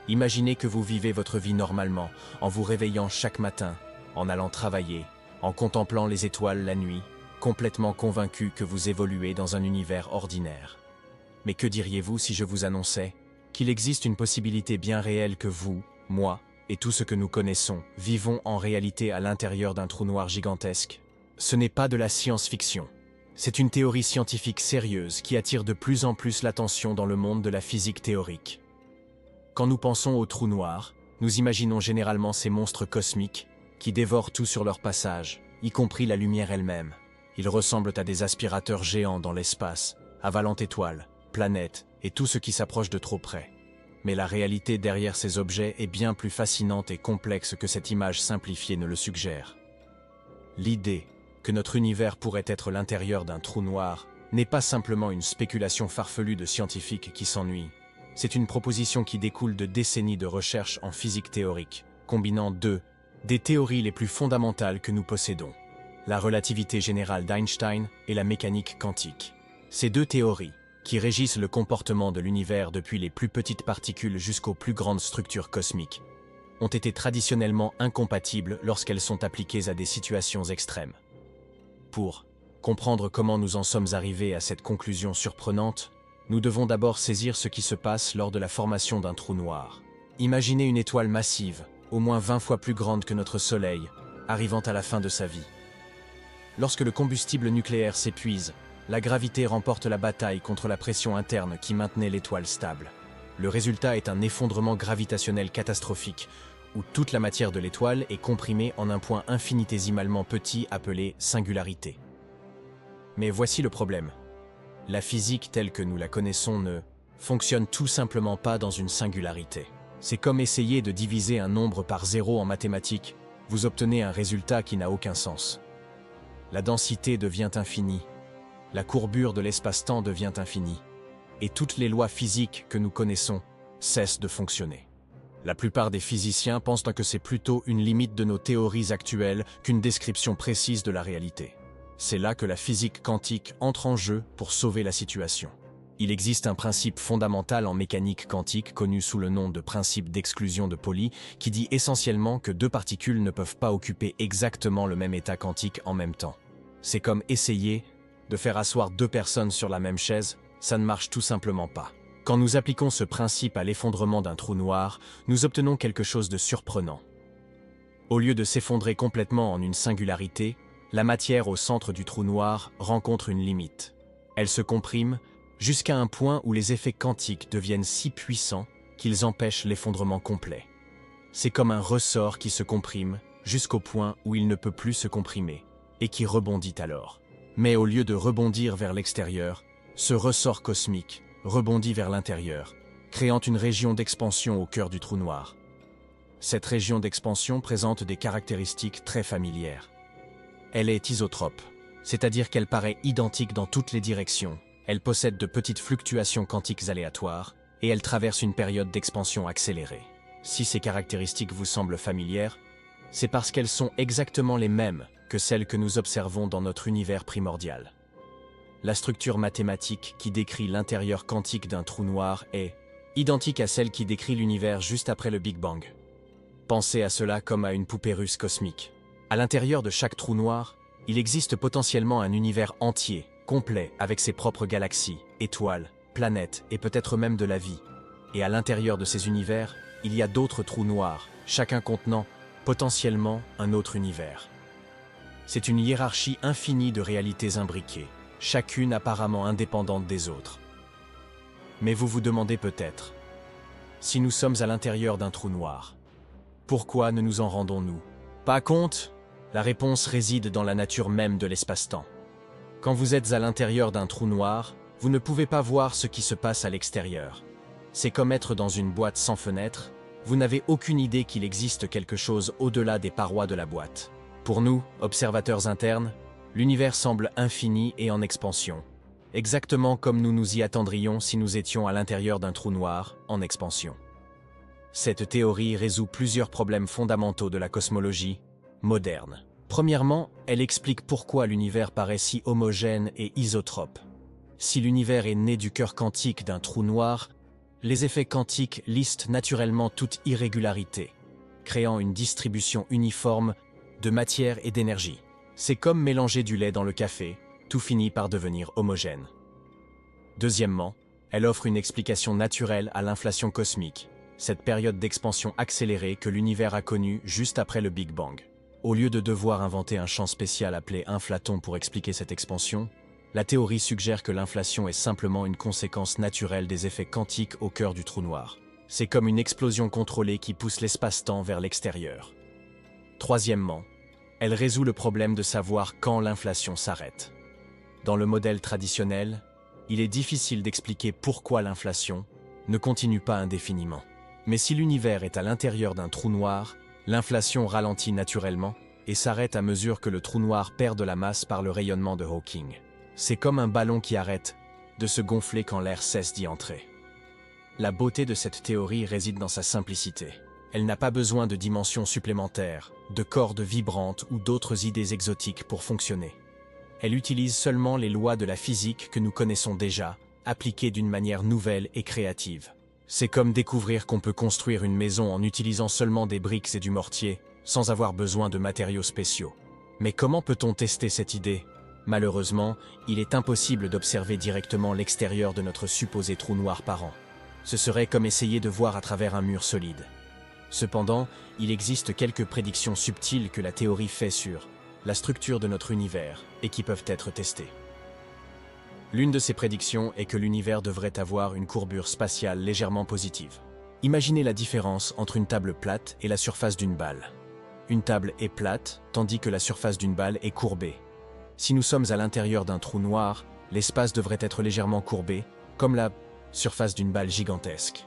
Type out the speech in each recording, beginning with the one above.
Imaginez que vous vivez votre vie normalement, en vous réveillant chaque matin, en allant travailler, en contemplant les étoiles la nuit, complètement convaincu que vous évoluez dans un univers ordinaire. Mais que diriez-vous si je vous annonçais qu'il existe une possibilité bien réelle que vous, moi, et tout ce que nous connaissons, vivons en réalité à l'intérieur d'un trou noir gigantesque? Ce n'est pas de la science-fiction. C'est une théorie scientifique sérieuse qui attire de plus en plus l'attention dans le monde de la physique théorique. Quand nous pensons aux trous noirs, nous imaginons généralement ces monstres cosmiques qui dévorent tout sur leur passage, y compris la lumière elle-même. Ils ressemblent à des aspirateurs géants dans l'espace, avalant étoiles, planètes et tout ce qui s'approche de trop près. Mais la réalité derrière ces objets est bien plus fascinante et complexe que cette image simplifiée ne le suggère. L'idée que notre univers pourrait être l'intérieur d'un trou noir n'est pas simplement une spéculation farfelue de scientifiques qui s'ennuient. C'est une proposition qui découle de décennies de recherche en physique théorique, combinant des théories les plus fondamentales que nous possédons: la relativité générale d'Einstein et la mécanique quantique. Ces deux théories, qui régissent le comportement de l'univers depuis les plus petites particules jusqu'aux plus grandes structures cosmiques, ont été traditionnellement incompatibles lorsqu'elles sont appliquées à des situations extrêmes. Pour comprendre comment nous en sommes arrivés à cette conclusion surprenante, nous devons d'abord saisir ce qui se passe lors de la formation d'un trou noir. Imaginez une étoile massive, au moins 20 fois plus grande que notre Soleil, arrivant à la fin de sa vie. Lorsque le combustible nucléaire s'épuise, la gravité remporte la bataille contre la pression interne qui maintenait l'étoile stable. Le résultat est un effondrement gravitationnel catastrophique, où toute la matière de l'étoile est comprimée en un point infinitésimalement petit appelé singularité. Mais voici le problème. La physique telle que nous la connaissons ne fonctionne tout simplement pas dans une singularité. C'est comme essayer de diviser un nombre par zéro en mathématiques, vous obtenez un résultat qui n'a aucun sens. La densité devient infinie, la courbure de l'espace-temps devient infinie, et toutes les lois physiques que nous connaissons cessent de fonctionner. La plupart des physiciens pensent que c'est plutôt une limite de nos théories actuelles qu'une description précise de la réalité. C'est là que la physique quantique entre en jeu pour sauver la situation. Il existe un principe fondamental en mécanique quantique connu sous le nom de principe d'exclusion de Pauli qui dit essentiellement que deux particules ne peuvent pas occuper exactement le même état quantique en même temps. C'est comme essayer de faire asseoir deux personnes sur la même chaise, ça ne marche tout simplement pas. Quand nous appliquons ce principe à l'effondrement d'un trou noir, nous obtenons quelque chose de surprenant. Au lieu de s'effondrer complètement en une singularité, la matière au centre du trou noir rencontre une limite. Elle se comprime jusqu'à un point où les effets quantiques deviennent si puissants qu'ils empêchent l'effondrement complet. C'est comme un ressort qui se comprime jusqu'au point où il ne peut plus se comprimer, et qui rebondit alors. Mais au lieu de rebondir vers l'extérieur, ce ressort cosmique rebondit vers l'intérieur, créant une région d'expansion au cœur du trou noir. Cette région d'expansion présente des caractéristiques très familières. Elle est isotrope, c'est-à-dire qu'elle paraît identique dans toutes les directions. Elle possède de petites fluctuations quantiques aléatoires et elle traverse une période d'expansion accélérée. Si ces caractéristiques vous semblent familières, c'est parce qu'elles sont exactement les mêmes que celles que nous observons dans notre univers primordial. La structure mathématique qui décrit l'intérieur quantique d'un trou noir est identique à celle qui décrit l'univers juste après le Big Bang. Pensez à cela comme à une poupée russe cosmique. À l'intérieur de chaque trou noir, il existe potentiellement un univers entier, complet, avec ses propres galaxies, étoiles, planètes et peut-être même de la vie. Et à l'intérieur de ces univers, il y a d'autres trous noirs, chacun contenant potentiellement un autre univers. C'est une hiérarchie infinie de réalités imbriquées, chacune apparemment indépendante des autres. Mais vous vous demandez peut-être, si nous sommes à l'intérieur d'un trou noir, pourquoi ne nous en rendons-nous pas compte? La réponse réside dans la nature même de l'espace-temps. Quand vous êtes à l'intérieur d'un trou noir, vous ne pouvez pas voir ce qui se passe à l'extérieur. C'est comme être dans une boîte sans fenêtre, vous n'avez aucune idée qu'il existe quelque chose au-delà des parois de la boîte. Pour nous, observateurs internes, l'univers semble infini et en expansion, exactement comme nous nous y attendrions si nous étions à l'intérieur d'un trou noir, en expansion. Cette théorie résout plusieurs problèmes fondamentaux de la cosmologie moderne. Premièrement, elle explique pourquoi l'univers paraît si homogène et isotrope. Si l'univers est né du cœur quantique d'un trou noir, Les effets quantiques listent naturellement toute irrégularité, créant une distribution uniforme de matière et d'énergie. C'est comme mélanger du lait dans le café, tout finit par devenir homogène. Deuxièmement, elle offre une explication naturelle à l'inflation cosmique, cette période d'expansion accélérée que l'univers a connue juste après le Big Bang. Au lieu de devoir inventer un champ spécial appelé inflaton pour expliquer cette expansion, la théorie suggère que l'inflation est simplement une conséquence naturelle des effets quantiques au cœur du trou noir. C'est comme une explosion contrôlée qui pousse l'espace-temps vers l'extérieur. Troisièmement, elle résout le problème de savoir quand l'inflation s'arrête. Dans le modèle traditionnel, il est difficile d'expliquer pourquoi l'inflation ne continue pas indéfiniment. Mais si l'univers est à l'intérieur d'un trou noir, l'inflation ralentit naturellement et s'arrête à mesure que le trou noir perd de la masse par le rayonnement de Hawking. C'est comme un ballon qui arrête de se gonfler quand l'air cesse d'y entrer. La beauté de cette théorie réside dans sa simplicité. Elle n'a pas besoin de dimensions supplémentaires, de cordes vibrantes ou d'autres idées exotiques pour fonctionner. Elle utilise seulement les lois de la physique que nous connaissons déjà, appliquées d'une manière nouvelle et créative. C'est comme découvrir qu'on peut construire une maison en utilisant seulement des briques et du mortier, sans avoir besoin de matériaux spéciaux. Mais comment peut-on tester cette idée ? Malheureusement, il est impossible d'observer directement l'extérieur de notre supposé trou noir parent. Ce serait comme essayer de voir à travers un mur solide. Cependant, il existe quelques prédictions subtiles que la théorie fait sur la structure de notre univers et qui peuvent être testées. L'une de ces prédictions est que l'univers devrait avoir une courbure spatiale légèrement positive. Imaginez la différence entre une table plate et la surface d'une balle. Une table est plate, tandis que la surface d'une balle est courbée. Si nous sommes à l'intérieur d'un trou noir, l'espace devrait être légèrement courbé, comme la surface d'une balle gigantesque.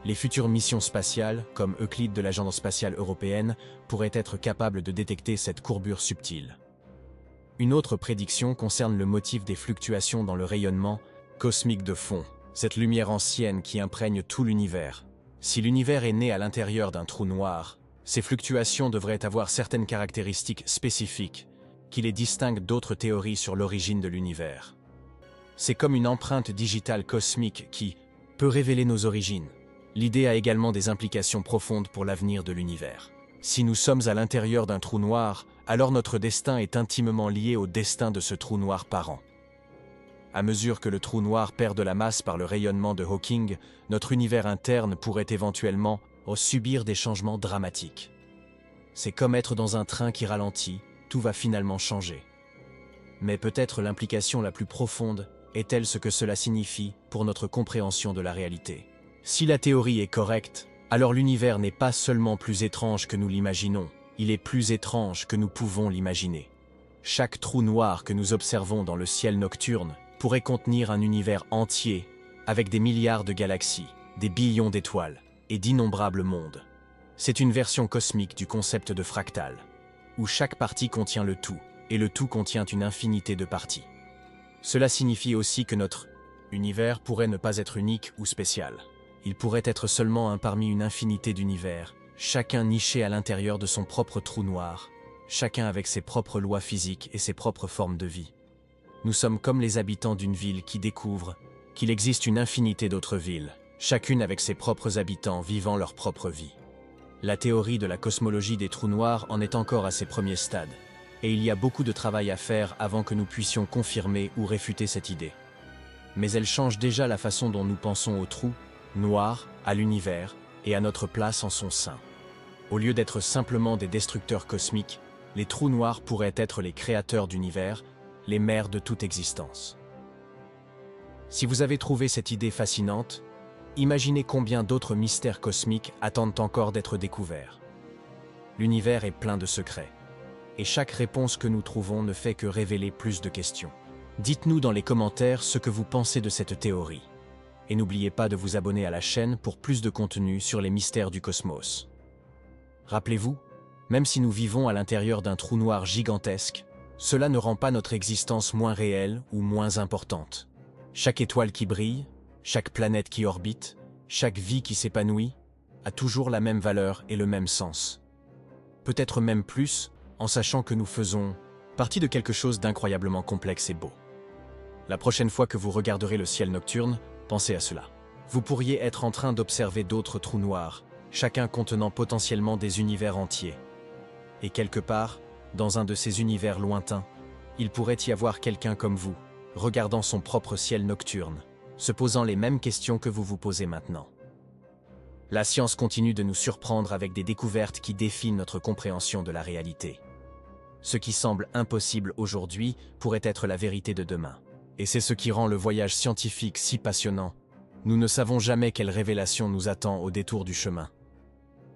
Les futures missions spatiales, comme Euclide de l'Agence spatiale européenne, pourraient être capables de détecter cette courbure subtile. Une autre prédiction concerne le motif des fluctuations dans le rayonnement cosmique de fond, cette lumière ancienne qui imprègne tout l'univers. Si l'univers est né à l'intérieur d'un trou noir, ces fluctuations devraient avoir certaines caractéristiques spécifiques qui les distinguent d'autres théories sur l'origine de l'univers. C'est comme une empreinte digitale cosmique qui peut révéler nos origines. L'idée a également des implications profondes pour l'avenir de l'univers. Si nous sommes à l'intérieur d'un trou noir, alors notre destin est intimement lié au destin de ce trou noir parent. À mesure que le trou noir perd de la masse par le rayonnement de Hawking, notre univers interne pourrait éventuellement subir des changements dramatiques. C'est comme être dans un train qui ralentit, tout va finalement changer. Mais peut-être l'implication la plus profonde est-elle ce que cela signifie pour notre compréhension de la réalité. Si la théorie est correcte, alors l'univers n'est pas seulement plus étrange que nous l'imaginons, il est plus étrange que nous pouvons l'imaginer. Chaque trou noir que nous observons dans le ciel nocturne pourrait contenir un univers entier, avec des milliards de galaxies, des billions d'étoiles et d'innombrables mondes. C'est une version cosmique du concept de fractal, où chaque partie contient le tout, et le tout contient une infinité de parties. Cela signifie aussi que notre univers pourrait ne pas être unique ou spécial. Il pourrait être seulement un parmi une infinité d'univers, chacun niché à l'intérieur de son propre trou noir, chacun avec ses propres lois physiques et ses propres formes de vie. Nous sommes comme les habitants d'une ville qui découvrent qu'il existe une infinité d'autres villes, chacune avec ses propres habitants vivant leur propre vie. La théorie de la cosmologie des trous noirs en est encore à ses premiers stades, et il y a beaucoup de travail à faire avant que nous puissions confirmer ou réfuter cette idée. Mais elle change déjà la façon dont nous pensons aux trous noirs, à l'univers et à notre place en son sein. Au lieu d'être simplement des destructeurs cosmiques, les trous noirs pourraient être les créateurs d'univers, les mères de toute existence. Si vous avez trouvé cette idée fascinante, imaginez combien d'autres mystères cosmiques attendent encore d'être découverts. L'univers est plein de secrets, et chaque réponse que nous trouvons ne fait que révéler plus de questions. Dites-nous dans les commentaires ce que vous pensez de cette théorie. Et n'oubliez pas de vous abonner à la chaîne pour plus de contenu sur les mystères du cosmos. Rappelez-vous, même si nous vivons à l'intérieur d'un trou noir gigantesque, cela ne rend pas notre existence moins réelle ou moins importante. Chaque étoile qui brille, chaque planète qui orbite, chaque vie qui s'épanouit, a toujours la même valeur et le même sens. Peut-être même plus, en sachant que nous faisons partie de quelque chose d'incroyablement complexe et beau. La prochaine fois que vous regarderez le ciel nocturne, pensez à cela. Vous pourriez être en train d'observer d'autres trous noirs, chacun contenant potentiellement des univers entiers. Et quelque part, dans un de ces univers lointains, il pourrait y avoir quelqu'un comme vous, regardant son propre ciel nocturne, se posant les mêmes questions que vous vous posez maintenant. La science continue de nous surprendre avec des découvertes qui défient notre compréhension de la réalité. Ce qui semble impossible aujourd'hui pourrait être la vérité de demain. Et c'est ce qui rend le voyage scientifique si passionnant. Nous ne savons jamais quelle révélation nous attend au détour du chemin.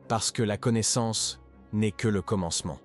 Parce que la connaissance n'est que le commencement.